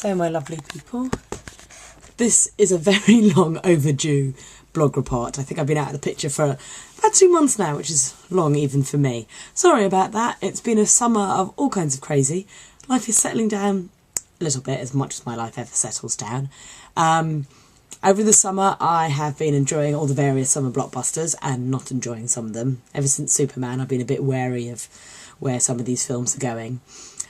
So, my lovely people, this is a very long overdue blog report. I think I've been out of the picture for about 2 months now, which is long even for me. Sorry about that. It's been a summer of all kinds of crazy. Life is settling down a little bit, as much as my life ever settles down. Over the summer, I have been enjoying all the various summer blockbusters and not enjoying some of them. Ever since Superman, I've been a bit wary of where some of these films are going.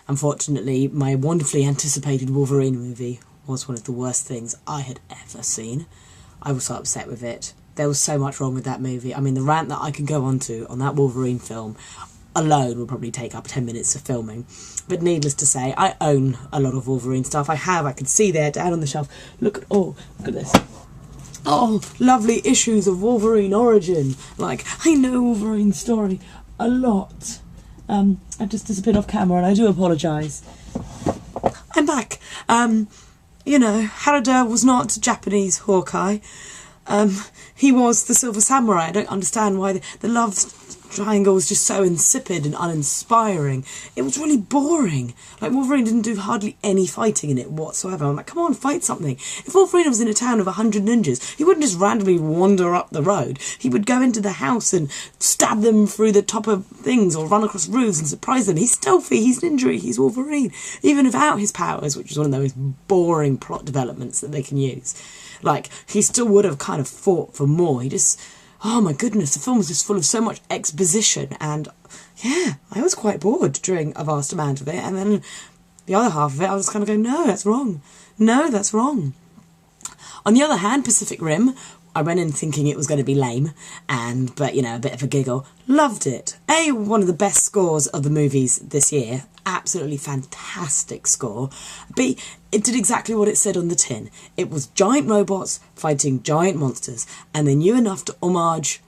Unfortunately, my wonderfully anticipated Wolverine movie was one of the worst things I had ever seen. I was so upset with it. There was so much wrong with that movie. I mean, the rant that I could go on to on that Wolverine film alone would probably take up 10 minutes of filming. But needless to say, I own a lot of Wolverine stuff. I can see there down on the shelf. Look at this. Oh, lovely issues of Wolverine Origin. Like, I know Wolverine's story a lot. I've just disappeared off camera and I do apologise. I'm back. Harada was not Japanese Hawkeye. He was the Silver Samurai. I don't understand why the love triangle was just so insipid and uninspiring. It was really boring. Like, Wolverine didn't do hardly any fighting in it whatsoever. I'm like, come on, fight something. If Wolverine was in a town of 100 ninjas, he wouldn't just randomly wander up the road. He would go into the house and stab them through the top of things or run across roofs and surprise them. He's stealthy, he's ninja, he's Wolverine. Even without his powers, which is one of the most boring plot developments that they can use. Like, he still would have kind of fought for more. Oh my goodness, the film was just full of so much exposition, and yeah, I was quite bored during a vast amount of it, and then the other half of it I was kind of going, no, that's wrong. No, that's wrong. On the other hand, Pacific Rim, I went in thinking it was going to be lame, but a bit of a giggle. Loved it. One of the best scores of the movies this year. Absolutely fantastic score. B, it did exactly what it said on the tin. It was giant robots fighting giant monsters, and they knew enough to homage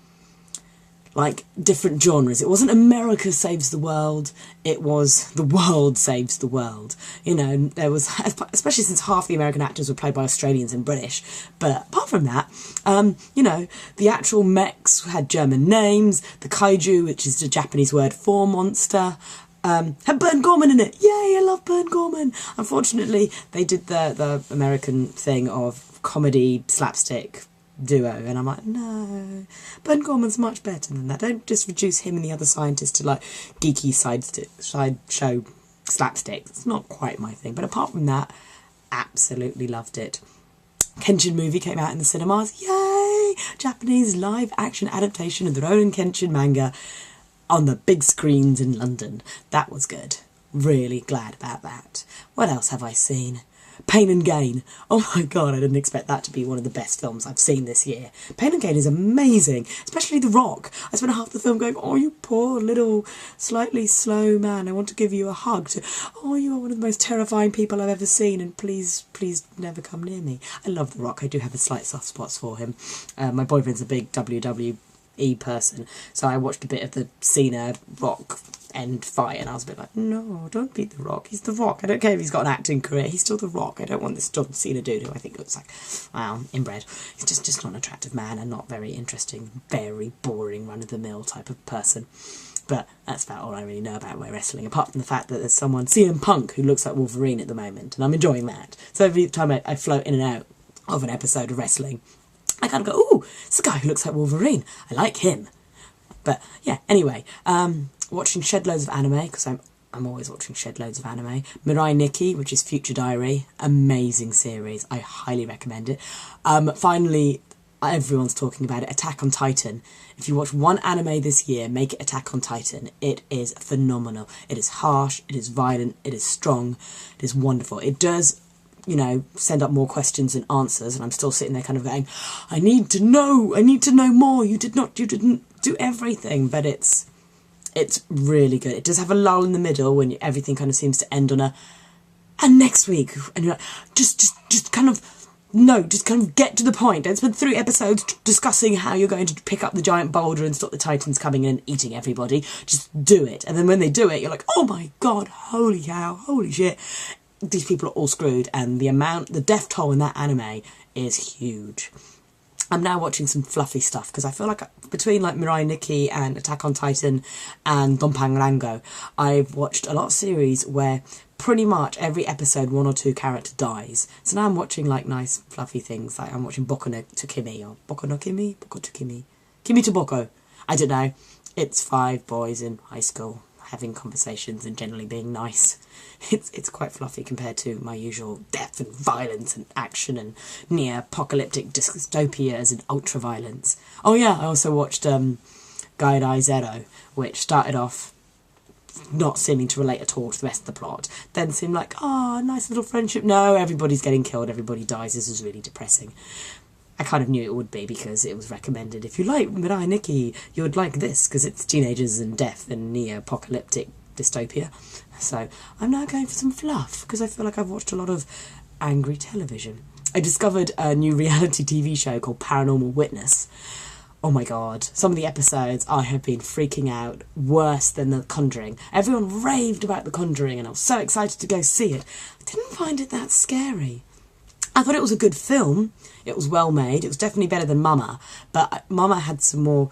like different genres. It wasn't America saves the world, it was the world saves the world. There was, especially since half the American actors were played by Australians and British, but apart from that, the actual mechs had German names. The kaiju, which is the Japanese word for monster, had Burn Gorman in it. Yay, I love Burn Gorman. Unfortunately, they did the American thing of comedy slapstick duo, and I'm like, no, Burn Gorman's much better than that. Don't just reduce him and the other scientists to like geeky sideshow slapstick. It's not quite my thing, but apart from that, absolutely loved it. Kenshin movie came out in the cinemas. Yay! Japanese live action adaptation of the Ronin Kenshin manga on the big screens in London. That was good. Really glad about that. What else have I seen? Pain and Gain. Oh my god, I didn't expect that to be one of the best films I've seen this year. Pain and Gain is amazing, especially The Rock. I spent half the film going, oh, you poor little slightly slow man, I want to give you a hug. Oh, you are one of the most terrifying people I've ever seen, and please never come near me. I love The Rock. I do have a slight soft spots for him. My boyfriend's a big WWE person, so I watched a bit of the Cena Rock end fight, and I was a bit like, no, don't beat The Rock. He's The Rock. I don't care if he's got an acting career. He's still The Rock. I don't want this John Cena dude who I think looks like, inbred. He's just not an attractive man and not very interesting, very boring, run-of-the-mill type of person. But that's about all I really know about wrestling, apart from the fact that there's someone, CM Punk, who looks like Wolverine at the moment, and I'm enjoying that. So every time I float in and out of an episode of wrestling, I kind of go, ooh, it's the guy who looks like Wolverine. I like him. But yeah, anyway, watching shed loads of anime, because I'm always watching shed loads of anime. Mirai Nikki, which is Future Diary, amazing series. I highly recommend it. Finally, everyone's talking about it, Attack on Titan. If you watch one anime this year, make it Attack on Titan. It is phenomenal. It is harsh, it is violent, it is strong, it is wonderful. It does send up more questions than answers, and I'm still sitting there kind of going, I need to know more. You didn't do everything, but it's really good. It does have a lull in the middle when everything kind of seems to end on and next week, and you're like, just kind of get to the point. Don't spend 3 episodes discussing how you're going to pick up the giant boulder and stop the Titans coming in and eating everybody. Just do it. And then when they do it, you're like, oh my god, holy cow, holy shit. These people are all screwed, and the death toll in that anime is huge. I'm now watching some fluffy stuff, because I feel like between like Mirai Nikki and Attack on Titan and Donpanrango, I've watched a lot of series where pretty much every episode 1 or 2 character dies. So now I'm watching like nice fluffy things, like I'm watching Boku no to Kimi, or Boku no Kimi, Boku to Kimi, Kimi to Boko. I don't know. It's 5 boys in high school having conversations and generally being nice. It's quite fluffy compared to my usual death and violence and action and near-apocalyptic dystopias and ultra-violence. Oh yeah, I also watched Gaidai Zero, which started off not seeming to relate at all to the rest of the plot, then seemed like, nice little friendship. No, everybody's getting killed, everybody dies. This is really depressing. I kind of knew it would be because it was recommended. If you like Mirai Nikki, you would like this because it's teenagers and death and neo-apocalyptic dystopia. So I'm now going for some fluff because I feel like I've watched a lot of angry television. I discovered a new reality TV show called Paranormal Witness. Oh my god, some of the episodes I have been freaking out worse than The Conjuring. Everyone raved about The Conjuring and I was so excited to go see it. I didn't find it that scary. I thought it was a good film. It was well made. It was definitely better than Mama, but Mama had some more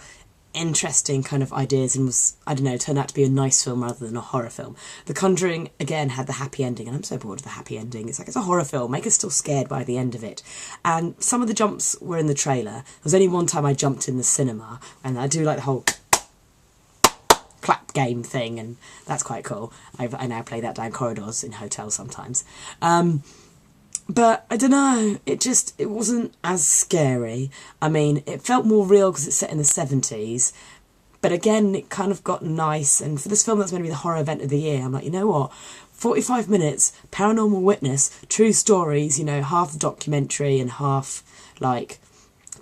interesting kind of ideas and was, I don't know, turned out to be a nice film rather than a horror film. The Conjuring, again, had the happy ending, and I'm so bored of the happy ending. It's like, it's a horror film, make us still scared by the end of it. And some of the jumps were in the trailer. There was only one time I jumped in the cinema, and I do like the whole clap game thing, and that's quite cool. I now play that down corridors in hotels sometimes. But I don't know, it wasn't as scary. I mean, it felt more real because it's set in the 70s. But again, it kind of got nice. And for this film that's meant to be the horror event of the year, I'm like, you know what? 45 minutes, Paranormal Witness, true stories, you know, half documentary and half, like,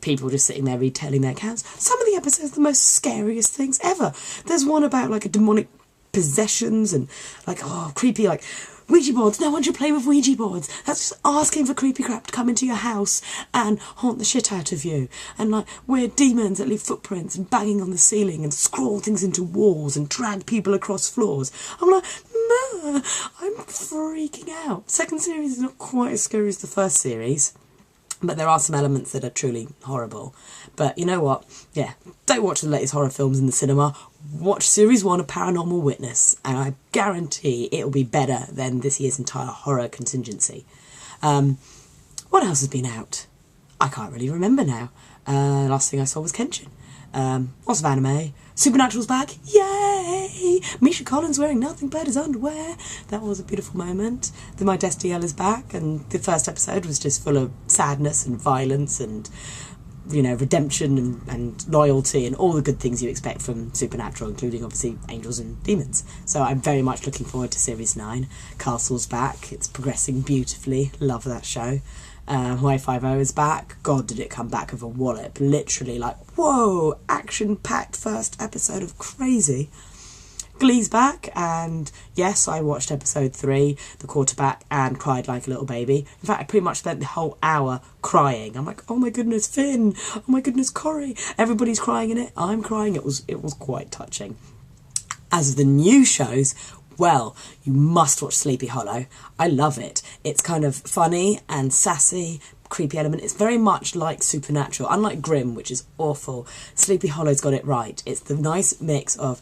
people just sitting there retelling their accounts. Some of the episodes are the most scariest things ever. There's one about, like, a demonic possessions and, like, creepy, like, Ouija boards. No one should play with Ouija boards. That's just asking for creepy crap to come into your house and haunt the shit out of you. And like weird demons that leave footprints and banging on the ceiling and scrawl things into walls and drag people across floors. I'm like, no, I'm freaking out. Second series is not quite as scary as the first series, but there are some elements that are truly horrible. But you know what? Yeah, don't watch the latest horror films in the cinema. Watch Series 1 of Paranormal Witness, and I guarantee it'll be better than this year's entire horror contingency. What else has been out? I can't really remember now. Last thing I saw was Kenshin. Lots of anime. Supernatural's back. Yay! Misha Collins wearing nothing but his underwear. That was a beautiful moment. The My Destiel is back, and the first episode was just full of sadness and violence and, you know, redemption and loyalty and all the good things you expect from Supernatural, including, obviously, angels and demons. So I'm very much looking forward to Series 9. Castle's back. It's progressing beautifully. Love that show. Hawaii Five-0 is back. God, did it come back with a wallop. Literally, like, whoa, action-packed first episode of crazy. Glee's back, and yes, I watched episode 3, The Quarterback, and cried like a little baby. In fact, I pretty much spent the whole hour crying. I'm like, oh my goodness, Finn! Oh my goodness, Corey! Everybody's crying in it. I'm crying. It was quite touching. As of the new shows, well, you must watch Sleepy Hollow. I love it. It's kind of funny and sassy, creepy element. It's very much like Supernatural. Unlike Grimm, which is awful, Sleepy Hollow's got it right. It's the nice mix of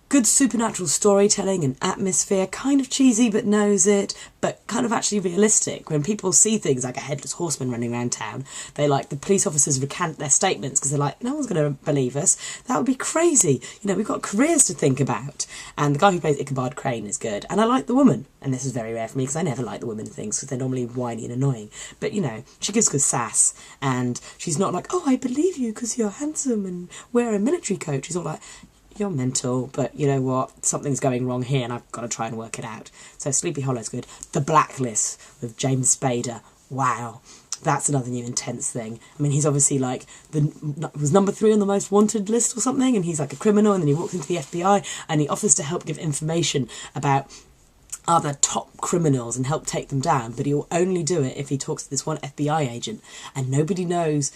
good supernatural storytelling and atmosphere, kind of cheesy but knows it, but kind of actually realistic. When people see things like a headless horseman running around town, the police officers recant their statements because they're like, no one's going to believe us. That would be crazy. You know, we've got careers to think about. And the guy who plays Ichabod Crane is good. And I like the woman. And this is very rare for me because I never like the women in things because they're normally whiny and annoying. But, you know, she gives good sass. And she's not like, oh, I believe you because you're handsome and wear a military coat. She's all like, you're mental, but you know what? Something's going wrong here and I've got to try and work it out. So Sleepy Hollow's good. The Blacklist with James Spader. Wow. That's another new intense thing. I mean, he's obviously like, was number 3 on the most wanted list or something, and he's like a criminal, and then he walks into the FBI and he offers to help give information about other top criminals and help take them down, but he'll only do it if he talks to this one FBI agent, and nobody knows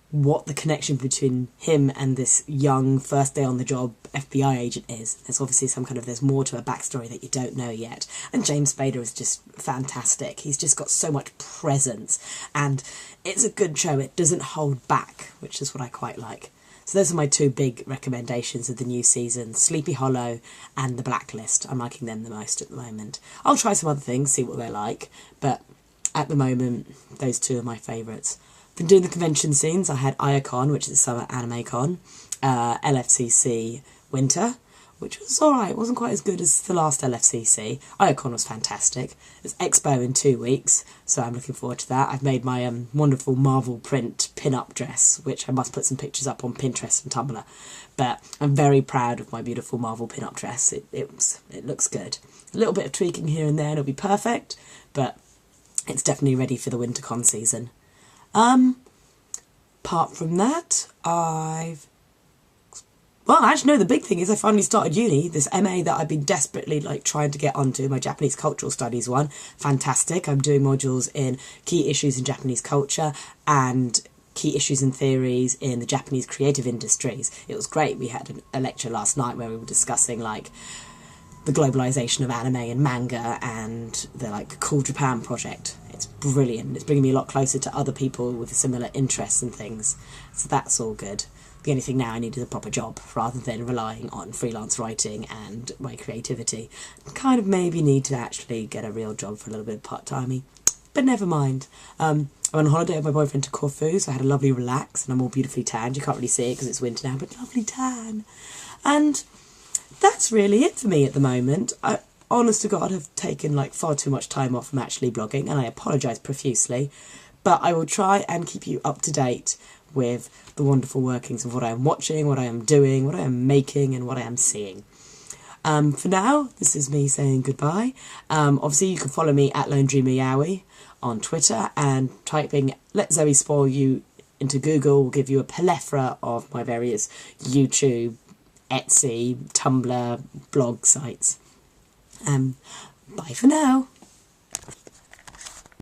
what the connection between him and this young first day on the job FBI agent is. There's obviously there's more to a backstory that you don't know yet. And James Spader is just fantastic. He's just got so much presence and it's a good show. It doesn't hold back, which is what I quite like. So those are my two big recommendations of the new season, Sleepy Hollow and The Blacklist. I'm liking them the most at the moment. I'll try some other things, see what they're like, but at the moment, those two are my favourites. Been doing the convention scenes. I had IACon, which is the Summer Anime Con, LFCC Winter, which was alright. It wasn't quite as good as the last LFCC. IACon was fantastic. There's Expo in 2 weeks, so I'm looking forward to that. I've made my wonderful Marvel print pin-up dress, which I must put some pictures up on Pinterest and Tumblr. But I'm very proud of my beautiful Marvel pin-up dress. It looks good. A little bit of tweaking here and there and it'll be perfect, but it's definitely ready for the WinterCon season. Apart from that, the big thing is I finally started uni, this MA that I've been desperately trying to get onto, my Japanese Cultural Studies one. Fantastic. I'm doing modules in key issues in Japanese culture and key issues and theories in the Japanese creative industries. It was great. We had a lecture last night where we were discussing the globalization of anime and manga and the Cool Japan project. It's brilliant. It's bringing me a lot closer to other people with similar interests and things. So that's all good. The only thing now I need is a proper job rather than relying on freelance writing and my creativity. Kind of maybe need to actually get a real job for a little bit of part-timey. But never mind. I went on holiday with my boyfriend to Corfu, so I had a lovely relax and I'm all beautifully tanned. You can't really see it because it's winter now, but lovely tan. And that's really it for me at the moment. I, honest to God, have taken far too much time off from actually blogging, and I apologise profusely. But I will try and keep you up to date with the wonderful workings of what I am watching, what I am doing, what I am making, and what I am seeing. For now, this is me saying goodbye. Obviously, you can follow me at Lone Dreamer Yowie on Twitter, and typing Let Zoe Spoil You into Google will give you a plethora of my various YouTube, Etsy, Tumblr, blog sites. Bye for now.